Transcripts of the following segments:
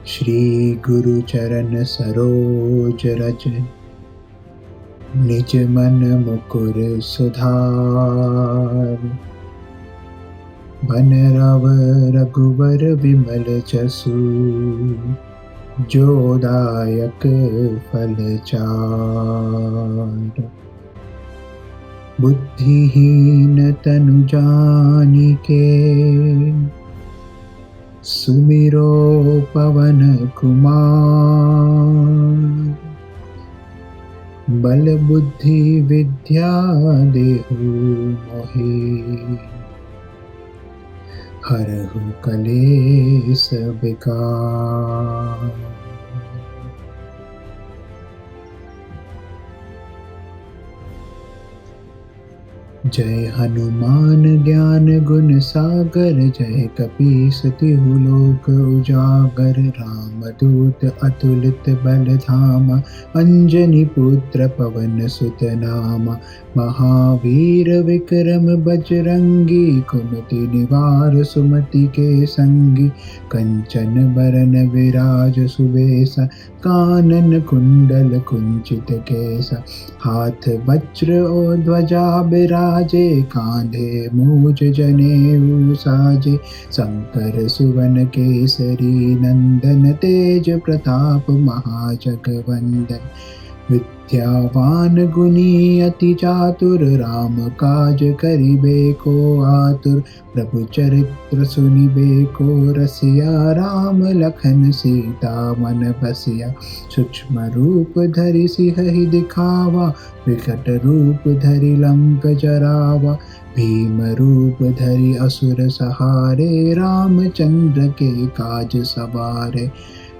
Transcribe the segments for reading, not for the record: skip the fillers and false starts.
श्री गुरु चरण सरोज रज, निज मन मुकुर सुधार। बन रव रघुवर विमल जसु, जो दायक फल चार। बुद्धिहीन तनु जानिके, सुमिरो पवन कुमार। बल बुद्धि विद्या देहु मोहि, हरहु कलेस विकार। जय हनुमान ज्ञान गुण सागर, जय कपीस तिहु लोक उजागर। रामदूत अतुलित बल धामा, अंजनी पुत्र पवन सुत नामा। महावीर विक्रम बजरंगी, कुमति निवार सुमति के संगी। कंचन बरन विराज सुबेसा, कानन कुंडल कुंचित केसा। हाथ वज्र और ध्वजा बिराजे, कांधे मूज जनेऊ साजे। शंकर सुवन केसरी नंदन, तेज प्रताप महाजगवंदन। विद्यावान गुणी अति चातुर, राम काज करिबे को आतुर। प्रभु चरित्र सुनिबे को रसिया, राम लखन सीता मन बसिया। सूक्ष्म रूप धरि सियहि दिखावा, विकट रूप धरि लंक जरावा। भीम रूप धरि असुर सहारे, रामचंद्र के काज सवारे।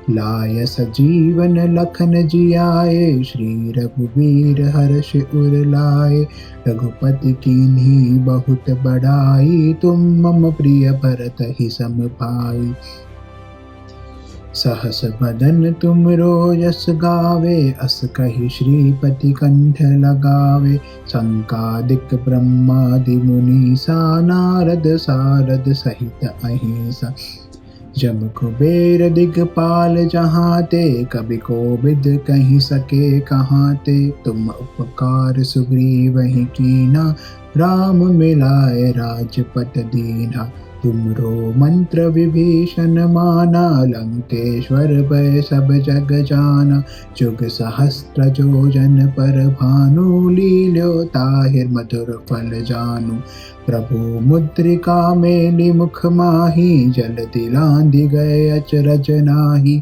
लाय सजीवन लखन जियाए, श्री रघुवीर हर्ष उर लाए। रघुपति कीन्ही बहुत बड़ाई, तुम मम प्रिय भरतहि सम भाई। सहस बदन तुमरो यस गावे, अस कहि श्रीपति कंठ लगावे। संकादिक ब्रह्मादि मुनीसा, नारद सारद सहित अहिंसा। जम कुबेर दिगपाल जहाते, कबि कोबिद कहि सके कहाते। तुम उपकार सुग्रीवहि कीना, राम मिलाए राजपट दीना। तुमरो मंत्र विभीषण माना, लंकेश्वर भय सब जग जाना। जुग सहस्त्र जो जन पर भानु, लील्यो ताहिर मधुर फल जानू। प्रभु मुद्रिका मेलि मुख माही, जल दिलांधि गए अचरज नाही।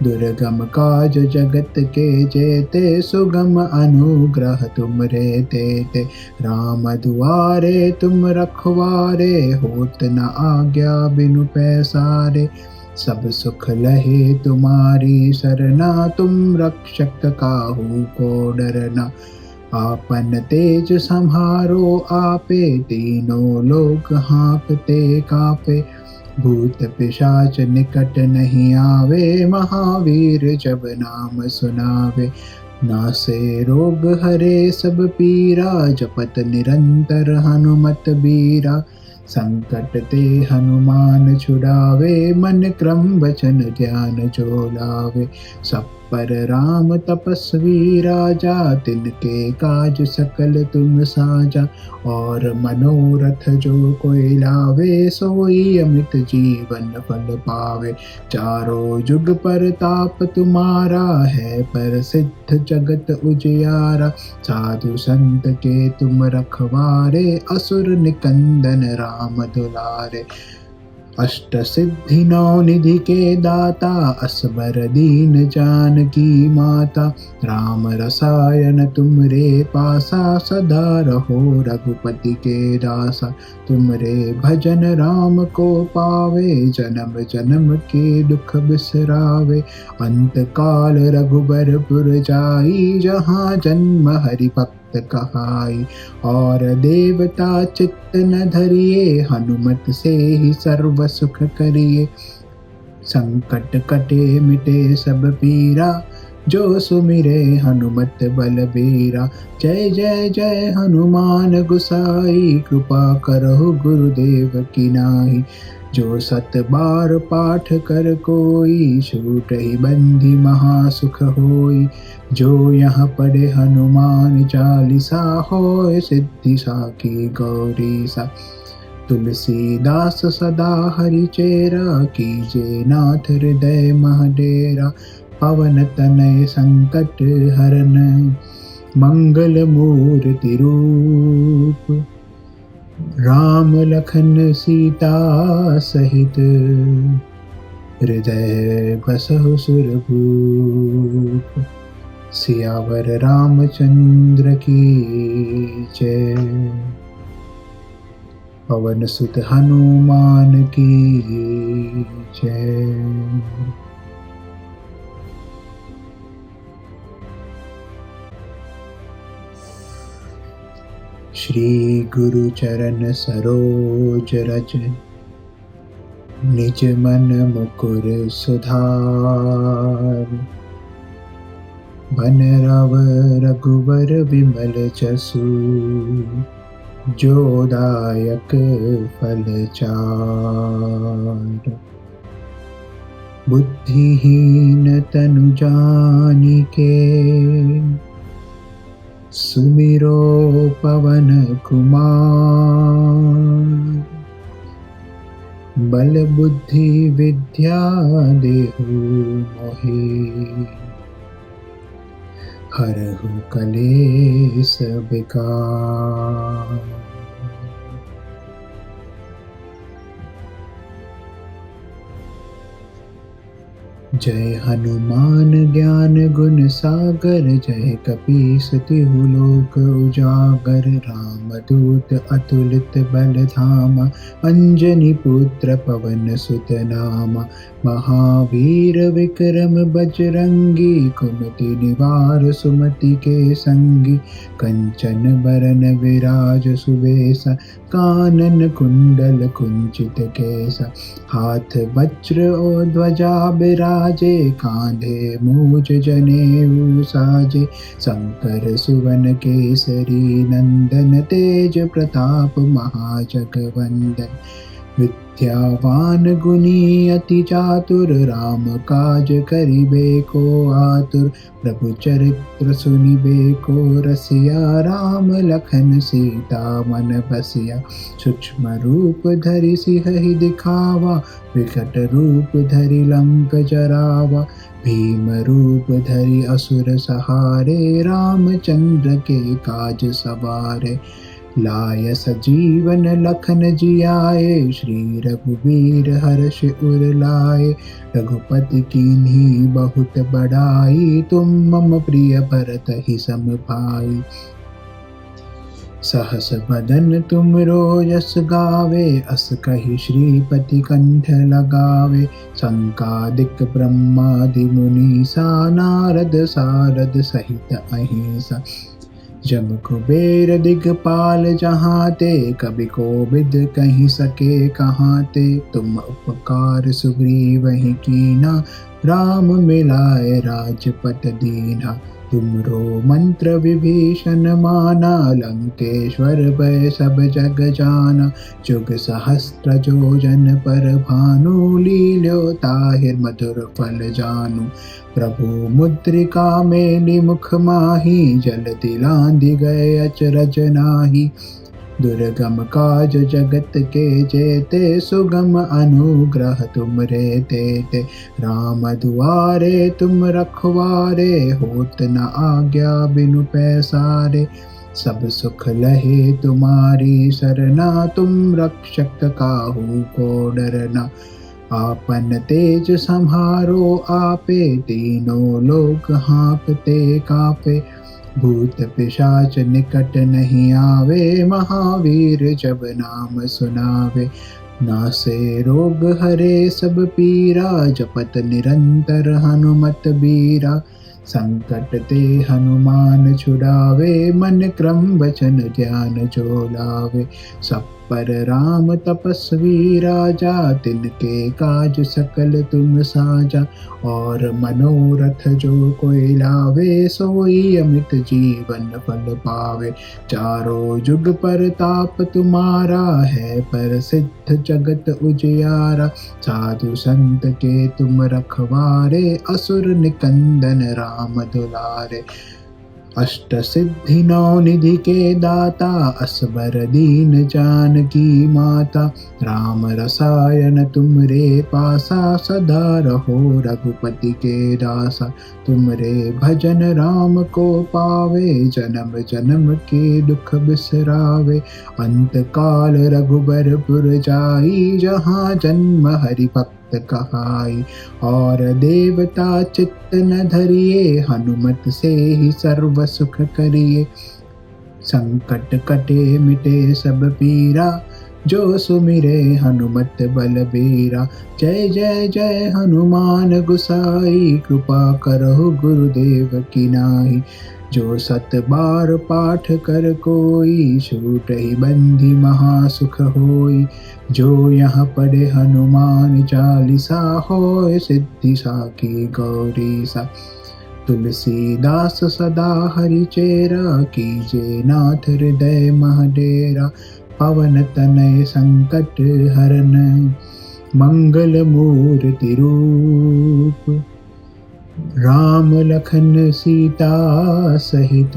दुर्गम काज जगत के जेते, सुगम अनुग्रह तुमरे तेते। राम दुआरे तुम रखवारे, होत न आज्ञा बिनु पैसारे। सब सुख लहे तुम्हारी सरना, तुम रक्षक काहू को डरना। आपन तेज सम्हारो आपे, तीनों लोक हाँपते कापे। भूत पिशाच निकट नहीं आवे, महावीर जब नाम सुनावे। नासे रोग हरे सब पीरा, जपत निरंतर हनुमत बीरा। संकट ते हनुमान छुड़ावे, मन क्रम वचन ध्यान जो लावे। सब पर राम तपस्वी राजा, तिनके काज सकल तुम साजा। और मनोरथ जो कोई लावे, सोई अमित जीवन फल पावे। चारों जुग परताप तुम्हारा है, प्रसिद्ध जगत उजियारा। साधु संत के तुम रखवारे, असुर निकंदन राम दुलारे। अष्ट सिद्धि नौ निधि के दाता, असबर दीन जानकी माता। राम रसायन तुमरे पासा, सदा रहो रघुपति के दासा। तुमरे भजन राम को पावे, जन्म जन्म के दुख बिसरावे। अंत काल रघुबरपुर जाई, जहाँ जन्म हरि भक्त कहाई। और देवता चित्त न धरिए, हनुमत से ही सर्व सुख करिए। संकट कटे मिटे सब पीरा, जो सुमिरे हनुमत बलबीरा। जय जय जय हनुमान गुसाई, कृपा करहु गुरुदेव की नाई। जो 7 बार पाठ कर कोई, छूटहि बंधि महासुख होई। जो यहाँ पढ़े हनुमान चालीसा, होय सिद्धि साखी गौरी सा। तुलसीदास सदा हरिचेरा, कीजे नाथ हृदय मह डेरा। पवन तनय संकट हरन, मंगल मूर्ति रूप। राम लखन सीता सहित, हृदय बसहु सुरभूप। सियावर रामचंद्र की जय। पवन सुत हनुमान की जय। श्री गुरु चरण सरोज रज, निज मन मुकुर सुधार। बन रव रघुवर विमल जसु, जो दायक फल चार। बुद्धिहीन तनु जानिके, सुमिरो पवन कुमार। बल बुद्धि विद्या देहु मोहि, हरहु कलेस विकार। जय हनुमान ज्ञान गुण सागर, जय कपीस तिहु लोक उजागर। रामदूत अतुलित बल धामा, अंजनी पुत्र पवन सुत नामा। महावीर विक्रम बजरंगी, कुमति निवार सुमति के संगी। कंचन बरन विराज सुबेसा, कानन कुंडल कुंचित केसा। हाथ वज्र और ध्वजा बिराजे, कांधे मूज जनेऊ साजे। शंकर सुवन केसरी नंदन, तेज प्रताप महाजगवंदन। विद्यावान गुणी अति चातुर, राम काज करिबे को आतुर। प्रभु चरित्र सुनिबे को रसिया, राम लखन सीता मन बसिया। सूक्ष्म रूप धरि सियहि दिखावा, विकट रूप धरि लंक जरावा। भीम रूप धरि असुर सहारे, रामचंद्र के काज सवारे। लाय सजीवन लखन जियाए, श्री रघुवीर हर्ष उर लाए। रघुपति कीन्ही बहुत बड़ाई, तुम मम प्रिय भरतहि सम भाई। सहस बदन तुमरो यस गावे, अस कहि श्रीपति कंठ लगावे। संकादिक ब्रह्मादि मुनीसा, नारद सारद सहित अहिंसा। जम कुबेर दिगपाल जहाँ ते, कवि कोविद कहीं सके कहाँ ते। तुम उपकार सुग्रीवहि कीना, राम मिलाए राजपट दीना। तुमरो मंत्र विभीषण माना, लंकेश्वर भय सब जग जाना। जुग सहस्त्र जोजन पर भानु, लील्यो ताहिर मधुर फल जानू। प्रभु मुद्रिका मेलि मुख माही, जल दिलांधि गए अचरज नाही। दुर्गम काज जगत के जेते, सुगम अनुग्रह तुमरे तेते। राम दुआरे तुम रखवारे, होत न आज्ञा बिनु पैसारे। सब सुख लहे तुम्हारी सरना, तुम रक्षक काहू को डरना। आपन तेज सम्हारो आपे, तीनों लोक हाँपते कापे। भूत पिशाच निकट नहीं आवे, महावीर जब नाम सुनावे। नासे रोग हरे सब पीरा, जपत निरंतर हनुमत बीरा। संकट ते हनुमान छुड़ावे, मन क्रम वचन ध्यान जो लावे। सब पर राम तपस्वी राजा, तिनके काज सकल तुम साजा। और मनोरथ जो कोई लावे, सोई अमित जीवन फल पावे। चारों जुग परताप तुम्हारा, है पर सिद्ध जगत उजियारा। साधु संत के तुम रखवारे, असुर निकंदन राम दुलारे। अष्ट सिद्धि नौ निधि के दाता, असबर दीन जानकी माता। राम रसायन तुमरे पासा, सदा रहो रघुपति के दासा। तुमरे भजन राम को पावे, जन्म जन्म के दुख बिसरावे। अंत काल रघुबरपुर जाई, जहाँ जन्म हरि भक्त कहाई। और देवता चित्त न धरिए, हनुमत से ही सर्व सुख करिए। संकट कटे मिटे सब पीरा, जो सुमिरे हनुमत बलबीरा। जय जय जय हनुमान गोसाई, कृपा करहु गुरुदेव की नाई। जो सत बार पाठ कर कोई, छूटहि बंधि महासुख होई। जो यहाँ पढ़े हनुमान चालीसा, होय सिद्धि साखी गौरीसा। तुलसीदास सदा हरिचेरा, कीजे नाथ हृदय मह डेरा। पवन तनय संकट हरन, मंगल मूर्ति रूप। राम लखन सीता सहित,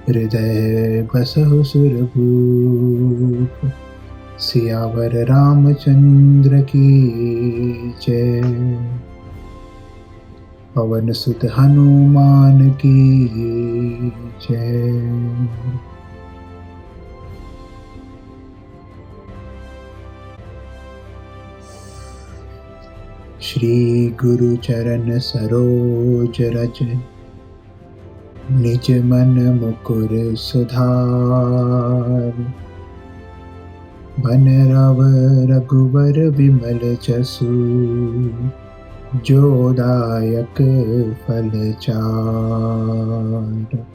हृदय बसहु सुरभूप। सियावर रामचंद्र की जय। पवन सुत हनुमान की जय। श्री गुरु चरण सरोज रज, निज मन मुकुर सुधार। बन रव रघुवर विमल जसु, जो दायक फल चार।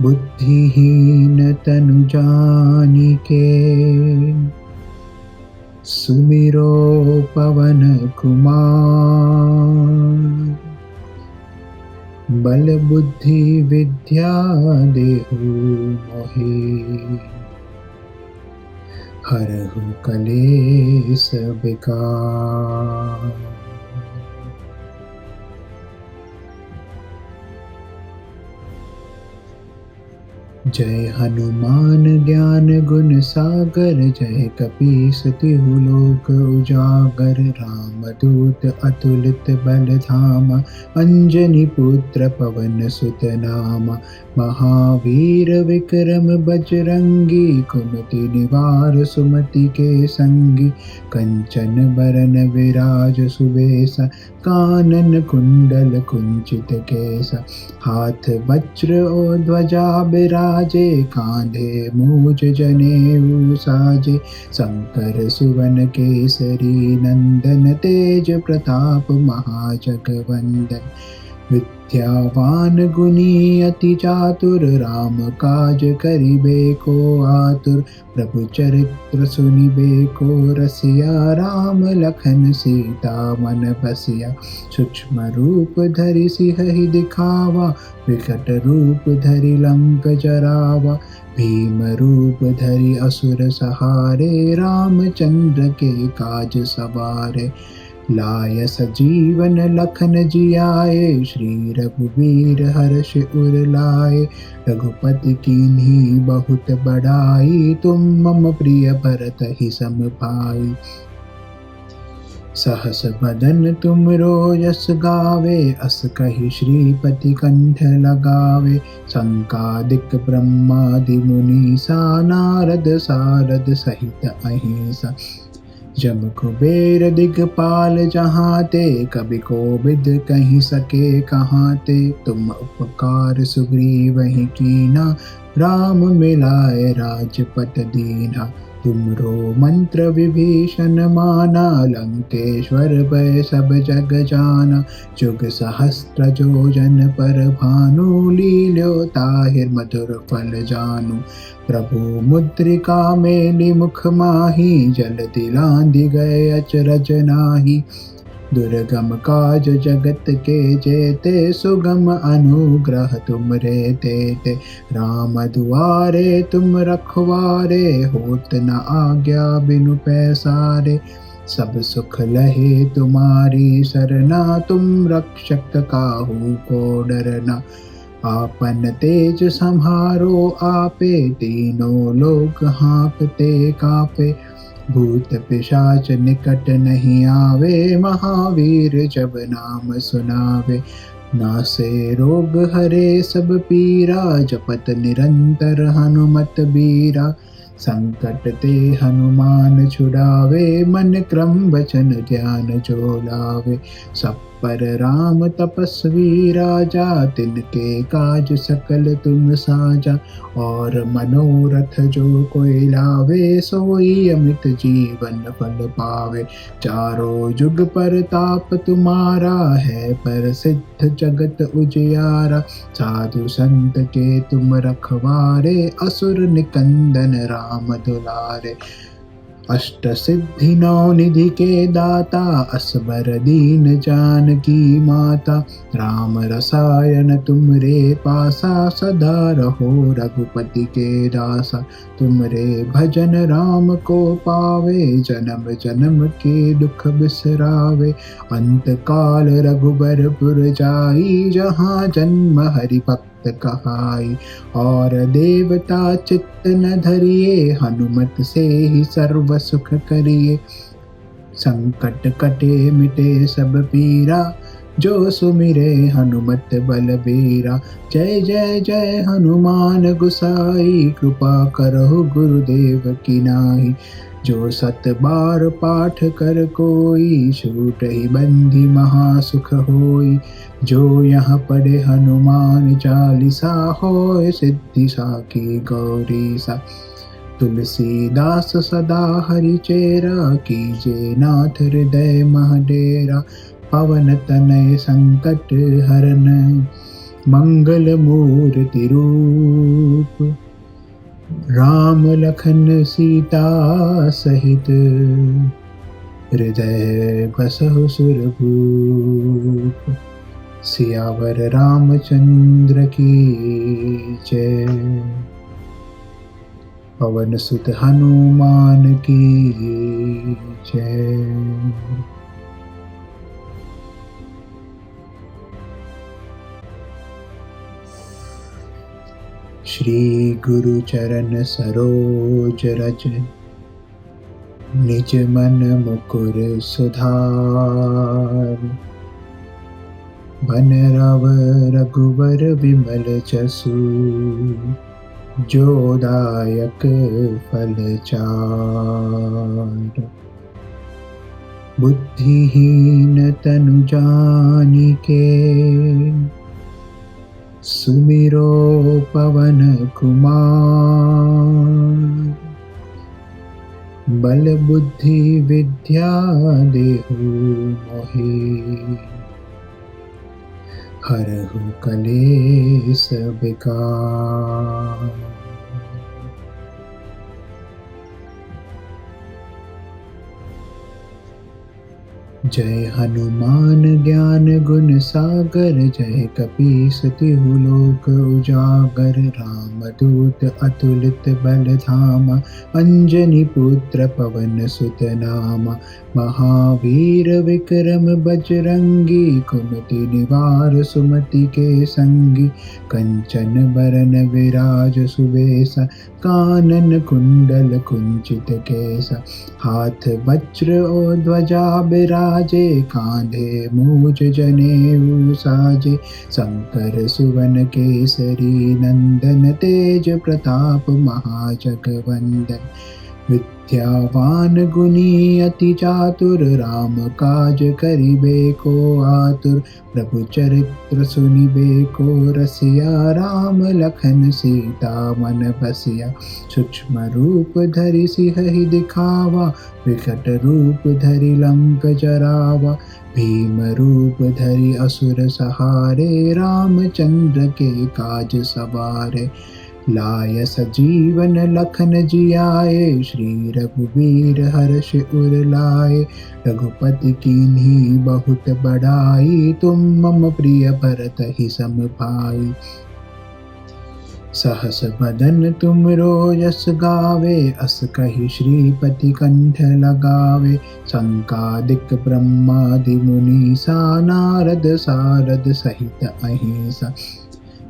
बुद्धिहीन तनु जानिके, सुमिरो पवन कुमार। बल बुद्धि विद्या देहु मोहि, हरहु कलेस विकार। जय हनुमान ज्ञान गुण सागर, जय कपीस तिहु लोक उजागर। रामदूत अतुलित बल धामा, अंजनी पुत्र पवन सुत नामा। महावीर विक्रम बजरंगी, कुमति निवार सुमति के संगी। कंचन बरन विराज सुबेसा, कानन कुंडल कुंचित केसा। हाथ वज्र और ध्वजा बिराजे, कांधे मूज जनेऊ साजे। शंकर सुवन केसरी नंदन, तेज प्रताप महाजगवंदन। विद्यावान गुणी अति चातुर, राम काज करिबे को आतुर। प्रभु चरित्र सुनिबे को रसिया, राम लखन सीता मन बसिया। सूक्ष्म रूप धरि सियहि दिखावा, विकट रूप धरि लंक जरावा। भीम रूप धरि असुर सहारे, रामचंद्र के काज सवारे। लाय सजीवन लखन जियाए, श्री रघुवीर हर्ष उर लाए। रघुपति कीन्ही बहुत बड़ाई, तुम मम प्रिय भरतहि सम भाई। सहस बदन तुमरो यस गावे, अस कहि श्रीपति कंठ लगावे। संकादिक ब्रह्मादि मुनीसा, नारद सारद सहित अहिंसा। जम कुबेर दिगपाल जहाँ ते, कबि कोबिद कहि सके कहाँ ते। तुम उपकार सुग्रीवहि कीना, राम मिलाए राजपट दीना। तुमरो मंत्र विभीषण माना, लंकेश्वर भय सब जग जाना। जुग सहस्त्र जोजन पर भानु, लील्यो ताहिर मधुर फल जानु। प्रभु मुद्रिका मेलि मुख माही, जल दिलांधि गए अचरज नाही। दुर्गम काज जगत के जेते, सुगम अनुग्रह तुमरे तेते। राम दुआरे तुम रखवारे, होत न आज्ञा बिनु पैसारे। सब सुख लहे तुम्हारी सरना, तुम रक्षक काहू को डरना। आपन तेज सम्हारो आपे, तीनों लोक हाँकते कापे। भूत पिशाच निकट नहीं आवे, महावीर जब नाम सुनावे। नासे रोग हरे सब पीरा, जपत निरंतर हनुमत बीरा। संकट ते हनुमान छुड़ावे, मन क्रम वचन ध्यान जो लावे। सब पर राम तपस्वी राजा, तिनके काज सकल तुम साजा। और मनोरथ जो कोई लावे, सोई अमित जीवन फल पावे। चारों जुग परताप तुम्हारा है, प्रसिद्ध जगत उजियारा। साधु संत के तुम रखवारे, असुर निकंदन राम दुलारे। अष्ट सिद्धि नौ निधि के दाता, असबर दीन जानकी माता। राम रसायन तुमरे पासा, सदा रहो रघुपति के दासा। तुमरे भजन राम को पावे, जन्म जन्म के दुख बिसरावे। अंत काल रघुबरपुर जाई, जहाँ जन्म हरि भक्त कहाई। और देवता चित्त न धरिए, हनुमत से ही सर्व सुख करिए। संकट कटे मिटे सब पीरा, जो सुमिरे हनुमत बलबीरा। जय जय जय हनुमान गुसाई, कृपा करहु गुरुदेव की नाई। जो सत बार पाठ कर कोई, छूट ही बंदी महासुख होई। जो यहाँ पढ़े हनुमान चालीसा, होय सिद्धि साखी गौरी सा। तुलसीदास सदा हरिचेरा, कीजे नाथ हृदय मह डेरा। पवन तनय संकट हरन, मंगल मूर्ति रूप। राम लखन सीता सहित, हृदय बसहु सुरभूप। सियावर रामचंद्र की जय। पवन सुत हनुमान की जय। श्री गुरु चरण सरोज रज, निज मन मुकुर सुधार। बन रव रघुवर विमल जसु, जो दायक फल चार। बुद्धिहीन तनु जानिके, सुमिरो पवन कुमार। बल बुद्धि विद्या देहु मोहि, हरहु कलेश विकार। जय हनुमान ज्ञान गुण सागर, जय कपीस तिहु लोक उजागर। रामदूत अतुलित बल धामा, अंजनी पुत्र पवन सुत नामा। महावीर विक्रम बजरंगी, कुमति निवार सुमति के संगी। कंचन बरन विराज सुबेसा, कानन कुंडल कुंचित केसा। हाथ वज्र और ध्वजा बिराजे, कांधे मूज जनेऊ साजे। शंकर सुवन केसरी नंदन, तेज प्रताप महाजगवंदन। विद्यावान गुणी अति चातुर, राम काज करिबे को आतुर। प्रभु चरित्र सुनिबे को रसिया, राम लखन सीता मन बसिया। सूक्ष्म रूप धरि सिंहि दिखावा, विकट रूप धरि लंक जरावा। भीम रूप धरि असुर सहारे, रामचंद्र के काज सवारे। लाय सजीवन लखन जियाए, श्री रघुबीर हर्ष उर लाए। रघुपति कीन्ही बहुत बड़ाई, तुम मम प्रिय भरत ही सम भाई। सहस बदन तुमरो यस गावे, अस कहि श्रीपति कंठ लगावे। संकादिक ब्रह्मादि मुनीसा, नारद सारद सहित अहिंसा।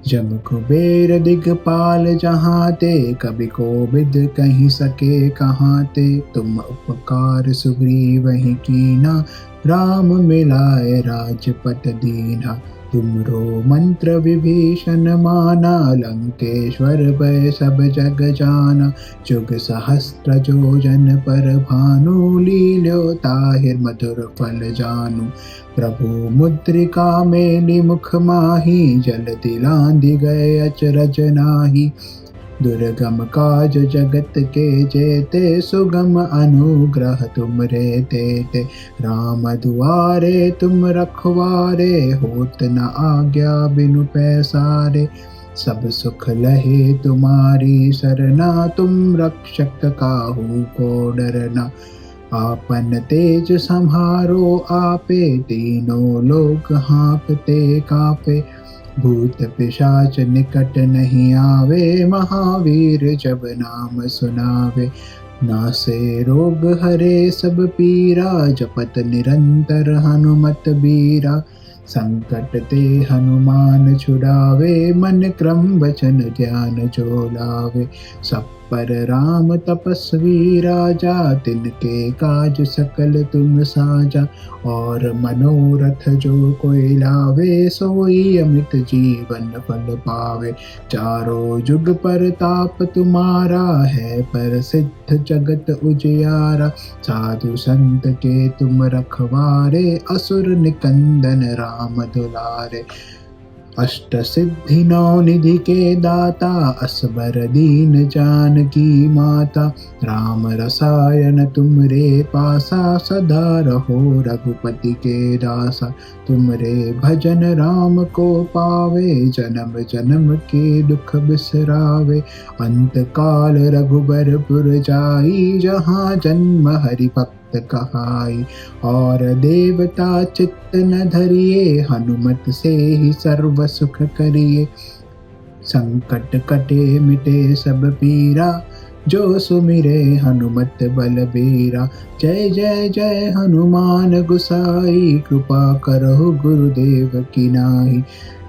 जम कुबेर दिगपाल जहाँ ते, कवि कोविद कहीं सके कहाँ ते। तुम उपकार सुग्रीवहि कीना, राम मिलाए राजपट दीना। तुमरो मंत्र विभीषण माना, लंकेश्वर भय सब जग जाना। जुग सहस्त्र जोजन पर भानु, लील्यो ताहिर मधुर फल जानू। प्रभु मुद्रिका मेलि मुख माही, जलधि लांघि गए अचरज नाही। दुर्गम काज जगत के जेते, सुगम अनुग्रह तुमरे तेते। राम दुआरे तुम रखवारे, होत न आज्ञा बिनु पैसारे। सब सुख लहे तुम्हारी सरना, तुम रक्षक काहू को डरना। आपन तेज सम्हारो आपे, तीनों लोक हाँकते कापे। भूत पिशाच निकट नहीं आवे, महावीर जब नाम सुनावे। नासे रोग हरे सब पीरा, जपत निरंतर हनुमत बीरा। संकट ते हनुमान छुड़ावे, मन क्रम वचन ध्यान जो लावे। सब पर राम तपस्वी राजा, तिनके काज सकल तुम साजा। और मनोरथ जो कोई लावे, सोई अमित जीवन फल पावे। चारों जुग परताप तुम्हारा है, प्रसिद्ध जगत उजियारा। साधु संत के तुम रखवारे, असुर निकंदन राम दुलारे। अष्ट सिद्धि नौ निधि के दाता, असबर दीन जानकी माता। राम रसायन तुमरे पासा, सदा रहो रघुपति के दासा। तुमरे भजन राम को पावे, जन्म जन्म के दुख बिसरावे। अंत काल रघुबरपुर जाई, जहाँ जन्म हरि भक्त कहाई। और देवता चित्त न धरिए, हनुमत से ही सर्व सुख करिए। संकट कटे मिटे सब पीरा, जो सुमिरे हनुमत बलबीरा। जय जय जय हनुमान गुसाई, कृपा करहु गुरुदेव की नाई।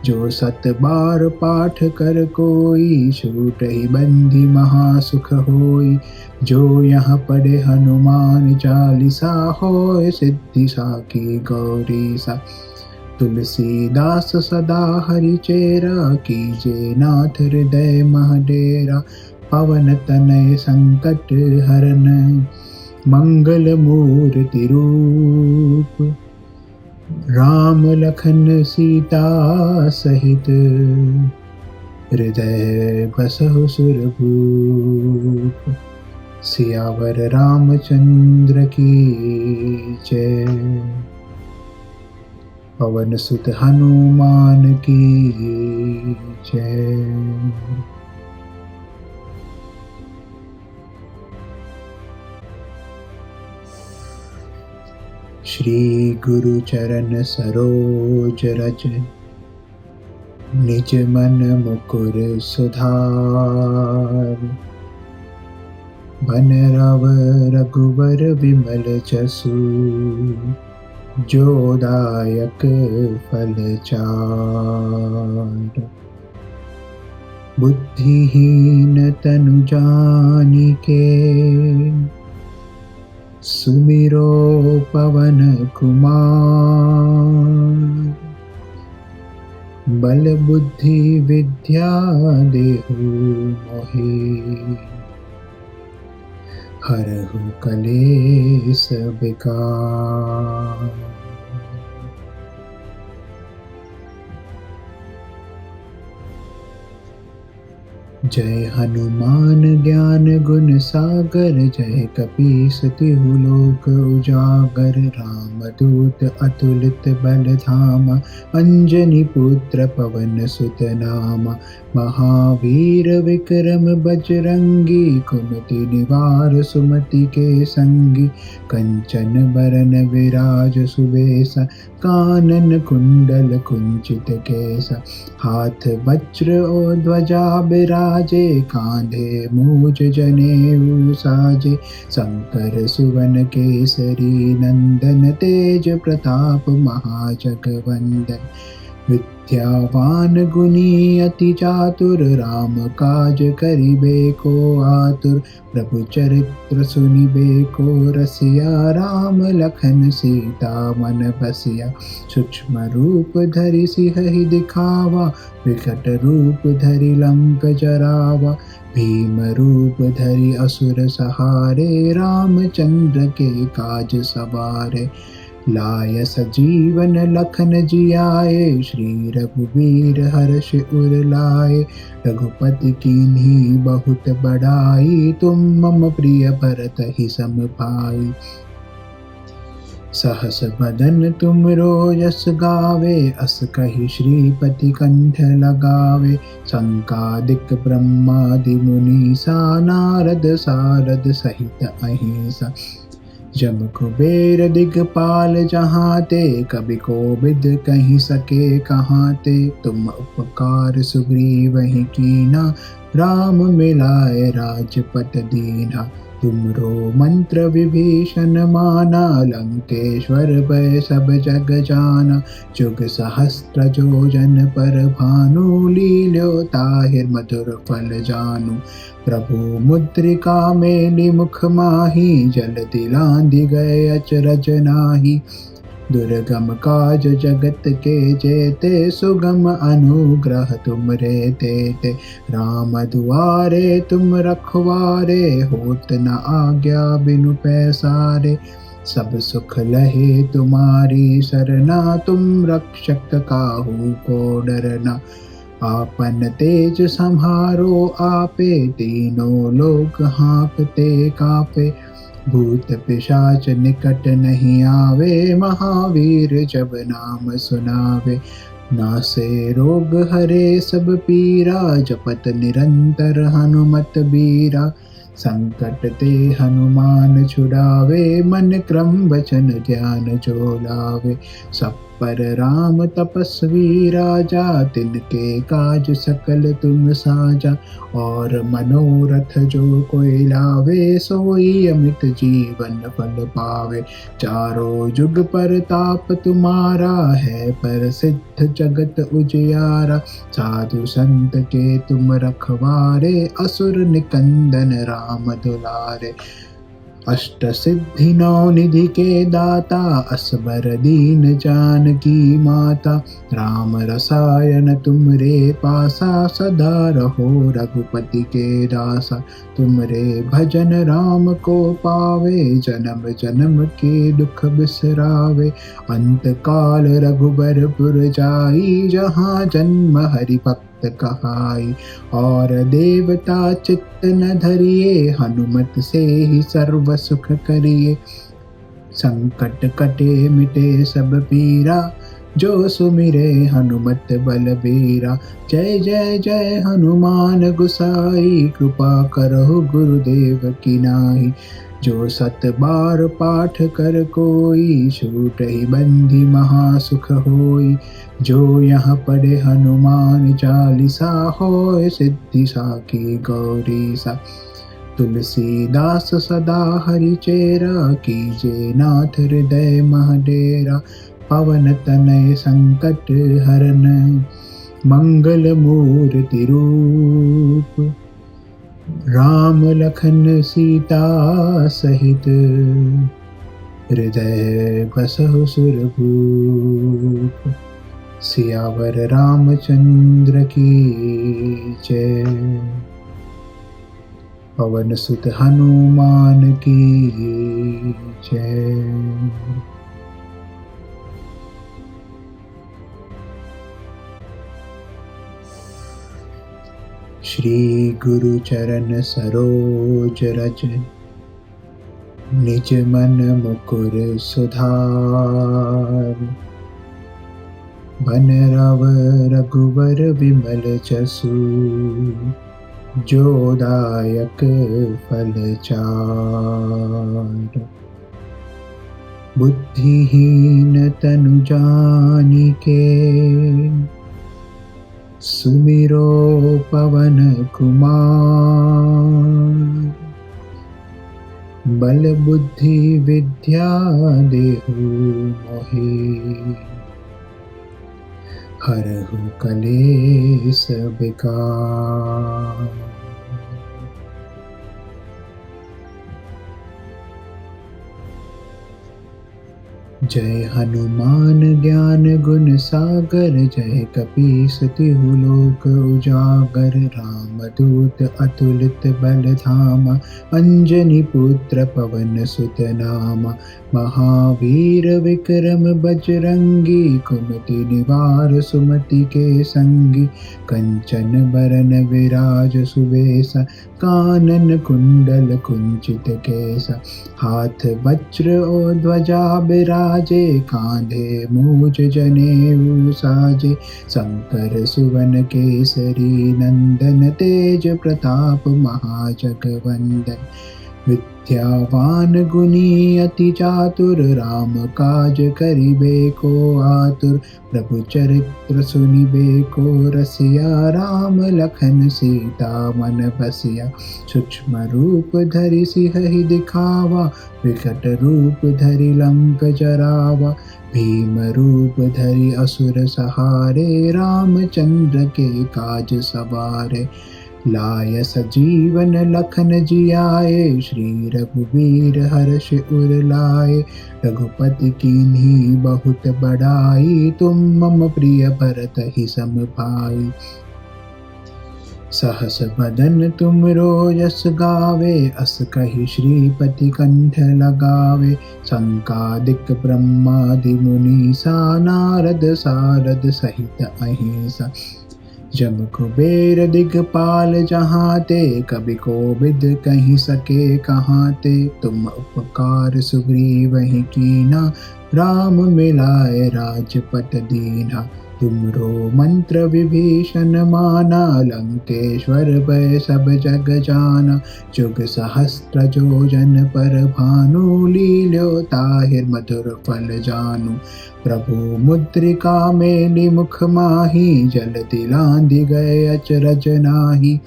जो सत बार पाठ कर कोई, छूटहि बंधि महासुख होई। जो यहाँ पढ़े हनुमान चालीसा, होय सिद्धि साखी गौरीसा। तुलसीदास सदा हरिचेरा, कीजे नाथ हृदय मह डेरा। पवन तनय संकट हरन, मंगल मूर्ति रूप। राम लखन सीता सहित, हृदय बसहु सुरभूप। सियावर रामचंद्र की जय। पवन सुत हनुमान की जय। श्री गुरु चरण सरोज रज, निज मन मुकुर सुधार। बन रव रघुवर विमल जसु, जो दायक फल चार। बुद्धिहीन तनु जानिके, सुमिरो पवन कुमार। बल बुद्धि विद्या देहु मोहि, हरहु कलेस विकार। जय हनुमान ज्ञान गुण सागर, जय कपीस तिहु लोक उजागर। रामदूत अतुलित बल धामा, अंजनी पुत्र पवन सुत नामा। महावीर विक्रम बजरंगी, कुमति निवार सुमति के संगी। कंचन बरन विराज सुबेसा, कानन कुंडल कुंचित केसा। हाथ वज्र और ध्वजा बिराजे, कांधे मूज जनेऊ साजे। शंकर सुवन केसरी नंदन, तेज प्रताप महाजगवंदन। विद्यावान गुणी अति चातुर, राम काज करिबे को आतुर। प्रभु चरित्र सुनिबे को रसिया, राम लखन सीता मन बसिया। सूक्ष्म रूप धरि सिंह दिखावा, विकट रूप धरि लंक जरावा। भीम रूप धरि असुर सहारे, रामचंद्र के काज सवारे। लाय सजीवन लखन जियाए, श्री रघुवीर हर्ष उर लाए। रघुपति कीन्ही बहुत बड़ाई, तुम मम प्रिय भरत ही सम भाई। सहस बदन तुमरो यस गावे, अस कहि श्रीपति कंठ लगावे। संकादिक ब्रह्मादि मुनीसा, नारद सारद सहित अहिंसा। जम कुबेर दिगपाल जहाँ ते, कवि कोविद कहीं सके कहाँ ते। तुम उपकार सुग्रीवहि कीना, राम मिलाए राजपत दीना। तुमरो मंत्र विभीषण माना, लंकेश्वर भय सब जग जाना। जुग सहस्त्र जोजन पर भानु, लील्यो ताहिर मधुर फल जानू। प्रभु मुद्रिका मेलि मुख माही, जलधि लांघि गए अचरज नाहि। दुर्गम काज जगत के जेते, सुगम अनुग्रह तुमरे तेते। राम दुआरे तुम रखवारे, होत न आज्ञा बिनु पैसारे। सब सुख लहे तुम्हारी सरना, तुम रक्षक काहू को डरना। आपन तेज सम्हारो आपे, तीनों लोक हाँकते कापे। भूत पिशाच निकट नहीं आवे, महावीर जब नाम सुनावे। नासे रोग हरे सब पीरा, जपत निरंतर हनुमत बीरा। संकट ते हनुमान छुड़ावे, मन क्रम वचन ध्यान जो लावे। सब पर राम तपस्वी राजा, तिनके काज सकल तुम साजा। और मनोरथ जो कोई लावे, सोई अमित जीवन फल पावे। चारों जुग परताप तुम्हारा है, प्रसिद्ध जगत उजियारा। साधु संत के तुम रखवारे, असुर निकंदन राम दुलारे। अष्ट सिद्धि नौ निधि के दाता, असबर दीन जानकी माता। राम रसायन तुमरे पासा, सदा रहो रघुपति के दासा। तुमरे भजन राम को पावे, जन्म जन्म के दुख बिसरावे। अंत काल रघुबरपुर जाई, जहाँ जन्म हरि भक्त कहाई। और देवता चित्त न धरिए, हनुमत से ही सर्व सुख करिए। संकट कटे मिटे सब पीरा, जो सुमिरे हनुमत बलबीरा। जय जय जय हनुमान गुसाई, कृपा करहु गुरुदेव की नाई। जो सत बार पाठ कर कोई, छूटहि बंधि महासुख होई। जो यहाँ पढ़े हनुमान चालीसा, होय सिद्धि साखी गौरीसा। तुलसीदास सदा हरिचेरा, कीजे नाथ हृदय मह डेरा। पवन तनय संकट हरन, मंगल मूर्ति रूप। राम लखन सीता सहित, हृदय बसहु सुरभूप। सियावर रामचंद्र की जय। पवन सुत हनुमान की जय। श्री गुरु चरण सरोज रज, निज मन मुकुर सुधार। बन रव रघुवर विमल जसु, जो दायक फल चार। बुद्धिहीन तनु जानिके, सुमिरो पवन कुमार। बल बुद्धि विद्या देहु मोहि, हरहु कलेस विकार। जय हनुमान ज्ञान गुण सागर, जय कपीस तिहु लोक उजागर। रामदूत अतुलित बल धामा, अंजनी पुत्र पवन सुत नामा। महावीर विक्रम बजरंगी, कुमति निवार सुमति के संगी। कंचन बरन विराज सुबेसा, कानन कुंडल कुंचित केसा। हाथ वज्र और ध्वजा बिराजे, कांधे मूज जनेऊ साजे। शंकर सुवन केसरी नंदन, तेज प्रताप महाजगवंदन। विद्यावान गुणी अति चातुर, राम काज करिबे को आतुर। प्रभु चरित्र सुनिबे को रसिया, राम लखन सीता मन बसिया। सूक्ष्म रूप धरि सिंह दिखावा, विकट रूप धरि लंक जरावा। भीम रूप धरि असुर सहारे, रामचंद्र के काज सवारे। लाय सजीवन लखन जियाए, श्री रघुवीर हर्ष उर लाए। रघुपति कीन्ही बहुत बड़ाई, तुम मम प्रिय भरत ही सम भाई। सहस बदन तुमरो यस गावे, अस कहि श्रीपति कंठ लगावे। संकादिक ब्रह्मादि मुनीसा, नारद सारद सहित अहिंसा। जम कुबेर दिगपाल जहाँ ते, कवि कोविद कहीं सके कहाँ ते। तुम उपकार सुग्रीवहि कीना, राम मिलाए राजपट दीना। तुमरो मंत्र विभीषण माना, लंकेश्वर भय सब जग जाना। जुग सहस्त्र जो जन पर भानु, लील्यो ताहिर मधुर फल जानू। प्रभु मुद्रिका मेलि मुख माही, जल दिलांधि गए अचरज नाही।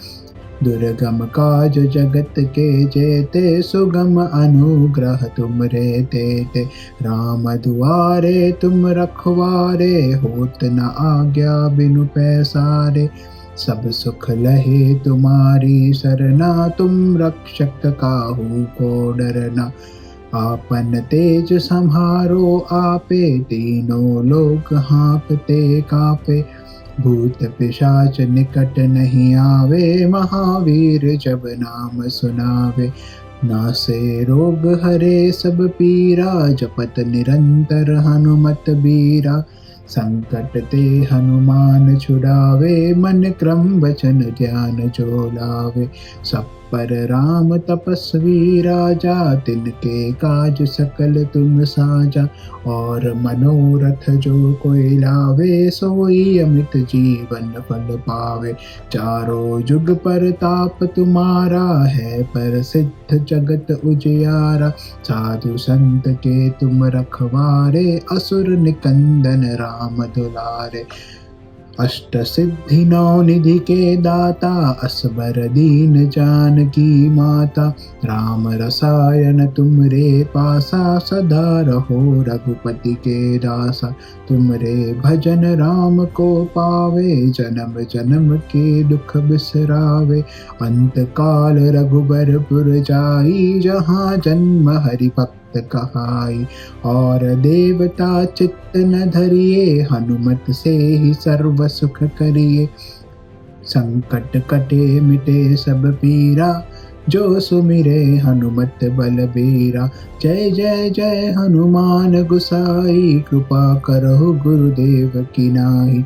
दुर्गम काज जगत के जेते, सुगम अनुग्रह तुमरे तेते। राम दुआरे तुम रखवारे, होत न आज्ञा बिनु पैसारे। सब सुख लहे तुम्हारी सरना, तुम रक्षक काहू को डरना। आपन तेज सम्हारो आपे, तीनों लोक हाँकते कापे। भूत पिशाच निकट नहीं आवे, महावीर जब नाम सुनावे। नासे रोग हरे सब पीरा, जपत निरंतर हनुमत बीरा। संकट ते हनुमान छुड़ावे, मन क्रम वचन ध्यान जो लावे। सब पर राम तपस्वी राजा, तिनके काज सकल तुम साजा। और मनोरथ जो कोई लावे, सोई अमित जीवन फल पावे। चारों जुग परताप तुम्हारा है, प्रसिद्ध जगत उजियारा। साधु संत के तुम रखवारे, असुर निकंदन राम दुलारे। अष्ट सिद्धि नौ निधि के दाता, असबर दीन जानकी माता। राम रसायन तुमरे पासा, सदा रहो रघुपति के दासा। तुमरे भजन राम को पावे, जन्म जन्म के दुख बिसरावे। अंत काल रघुबरपुर जाई, जहाँ जन्म हरि भक्त कहाई। और देवता चित्त न धरिए, हनुमत से ही सर्व सुख करिए। संकट कटे मिटे सब पीरा, जो सुमिरे हनुमत बलबीरा। जय जय जय हनुमान गुसाई, कृपा करहु गुरुदेव की नाई।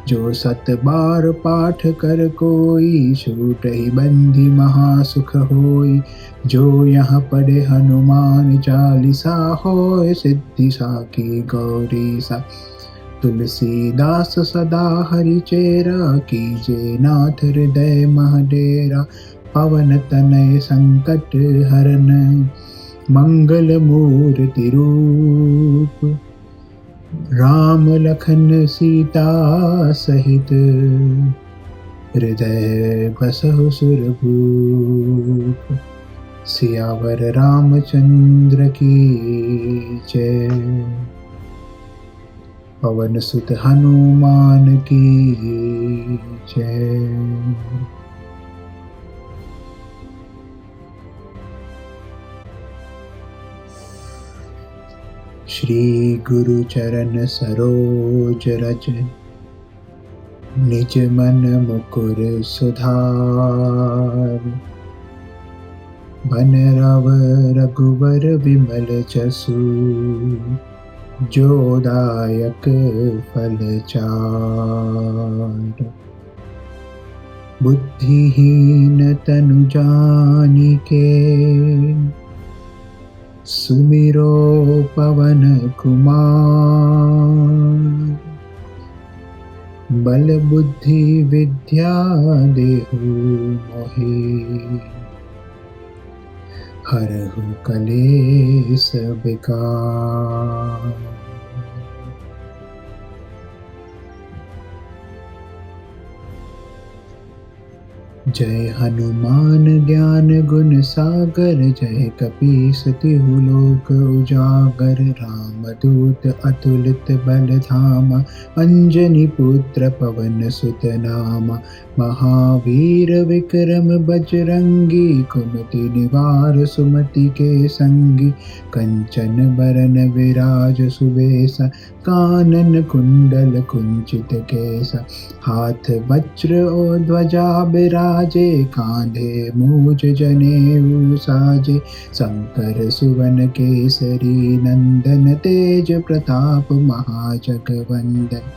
जो 7 बार पाठ कर कोई, छूटहि बंधि महासुख होई। जो यहाँ पढ़े हनुमान चालीसा, होय सिद्धि साखी गौरी सा। तुलसीदास सदा हरिचेरा, कीजे नाथ हृदय मह डेरा। पवन तनय संकट हरन, मंगल मूर्ति रूप। राम लखन सीता सहित, हृदय बसहु सुरभूप। सियावर रामचंद्र की जय। पवन सुत हनुमान की जय। श्री गुरु चरण सरोज रज, निज मन मुकुर सुधार। बन रव रघुवर विमल जसु, जो दायक फल चार। बुद्धिहीन तनु जानिके, सुमिरो पवन कुमार। बल बुद्धि विद्या देहु मोहि, हरहु कलेस विकार। जय हनुमान ज्ञान गुण सागर, जय कपीस तिहु लोक उजागर। रामदूत अतुलित बल धामा, अंजनी पुत्र पवन सुत नामा। महावीर विक्रम बजरंगी, कुमति निवार सुमति के संगी। कंचन बरन विराज सुबेसा, कानन कुंडल कुंचित केसा। हाथ वज्र और ध्वजा बिराजे, कांधे मूज जनेऊ साजे। शंकर सुवन केसरी नंदन, तेज प्रताप महाजगवंदन।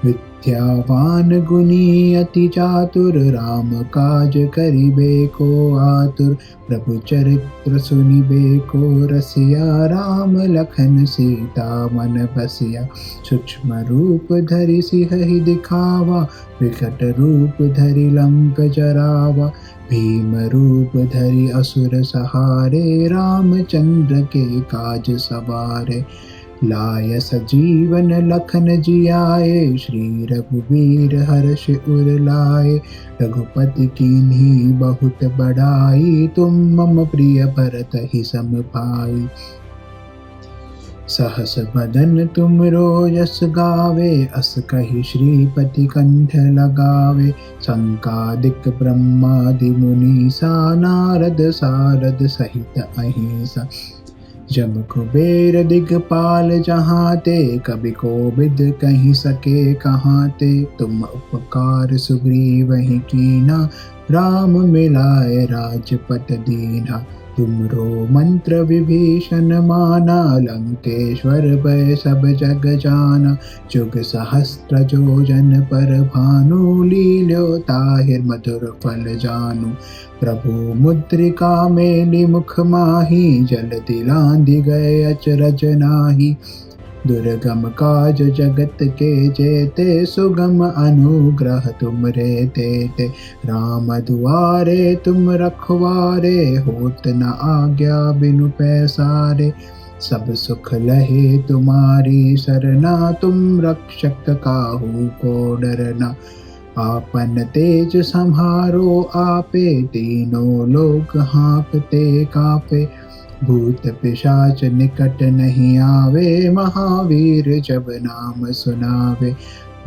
विद्यावान गुणी अति चातुर, राम काज करिबे को आतुर। प्रभु चरित्र सुनिबे को रसिया, राम लखन सीता मन बसिया। सूक्ष्म रूप धरि सियहि दिखावा, विकट रूप धरि लंक जरावा। भीम रूप धरि असुर सहारे, रामचंद्र के काज सवारे। लाय सजीवन लखन जियाए, श्री रघुवीर हर्ष उर लाए। रघुपति कीन्ही बहुत बड़ाई, तुम मम प्रिय भरतहि सम भाई। सहस बदन तुमरो यस गावे, अस कहि श्रीपति कंठ लगावे। संकादिक ब्रह्मादि मुनीसा, नारद सारद सहित अहिंसा। जम कुबेर दिगपाल जहाते, कबि कोबिद कहि सके कहाते। तुम उपकार सुग्रीवहि कीना, राम मिलाए राजपट दीना। तुमरो मंत्र विभीषण माना, लंकेश्वर भय सब जग जाना। जुग सहस्त्र जोजन पर भानु, लील्यो ताहिर मधुर फल जानू। प्रभु मुद्रिका मेलि मुख माही, जल दिलांधि गए अचरज नाही। दुर्गम काज जगत के जेते, सुगम अनुग्रह तुमरे तेते। राम दुआरे तुम रखवारे, होत न आज्ञा बिनु पैसारे। सब सुख लहे तुम्हारी सरना, तुम रक्षक काहू को डरना। आपन तेज सम्हारो आपे, तीनों लोक हाँपते कापे। भूत पिशाच निकट नहीं आवे, महावीर जब नाम सुनावे।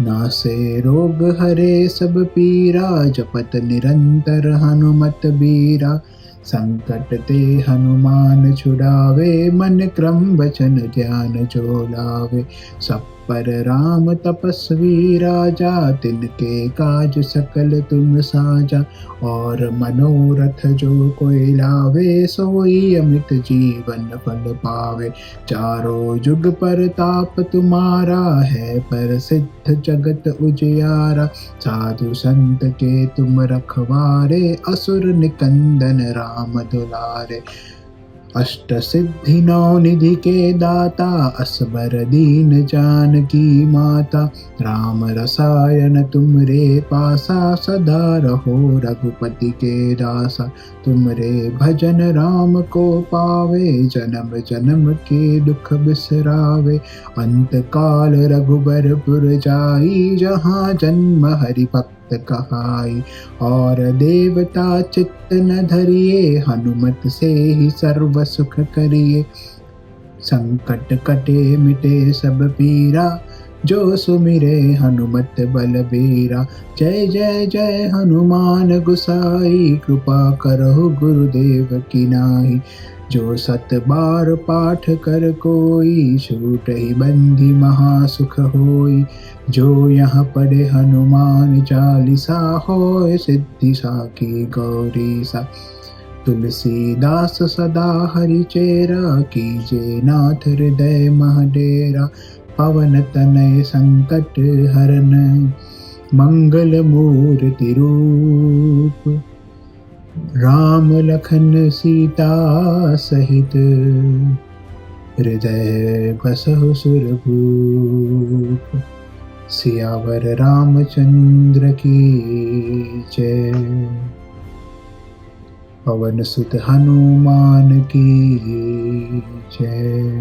नासे रोग हरे सब पीरा, जपत निरंतर हनुमत बीरा। संकट ते हनुमान छुड़ावे, मन क्रम वचन ध्यान जो लावे। सब पर राम तपस्वी राजा, तिनके काज सकल तुम साजा। और मनोरथ जो कोई लावे, सोई अमित जीवन फल पावे। चारों जुग परताप तुम्हारा है, प्रसिद्ध जगत उजियारा। साधु संत के तुम रखवारे, असुर निकंदन राम दुलारे। अष्ट सिद्धि नौ निधि के दाता, असबर दीन जानकी माता। राम रसायन तुमरे पासा, सदा रहो रघुपति के दासा। तुमरे भजन राम को पावे, जन्म जन्म के दुख बिसरावे। अंत काल रघुबरपुर जाई, जहाँ जन्म हरि भक्त कहाई। और देवता चित्त न धरिए, हनुमत से ही सर्व सुख करिए। संकट कटे मिटे सब पीरा, जो सुमिरे हनुमत बलबीरा। जय जय जय हनुमान गुसाई, कृपा करहु गुरुदेव की नाई। जो सत बार पाठ कर कोई, छूटहि बंधि महासुख होई। जो यहाँ पढ़े हनुमान चालीसा, होय सिद्धि साखी गौरीसा। तुलसीदास सदा हरिचेरा, कीजे नाथ हृदय मह डेरा। पवन तनय संकट हरन, मंगल मूर्ति रूप। राम लखन सीता सहित, हृदय बसहु सुरभूप। सियावर रामचंद्र की जय। पवन सुत हनुमान की जय।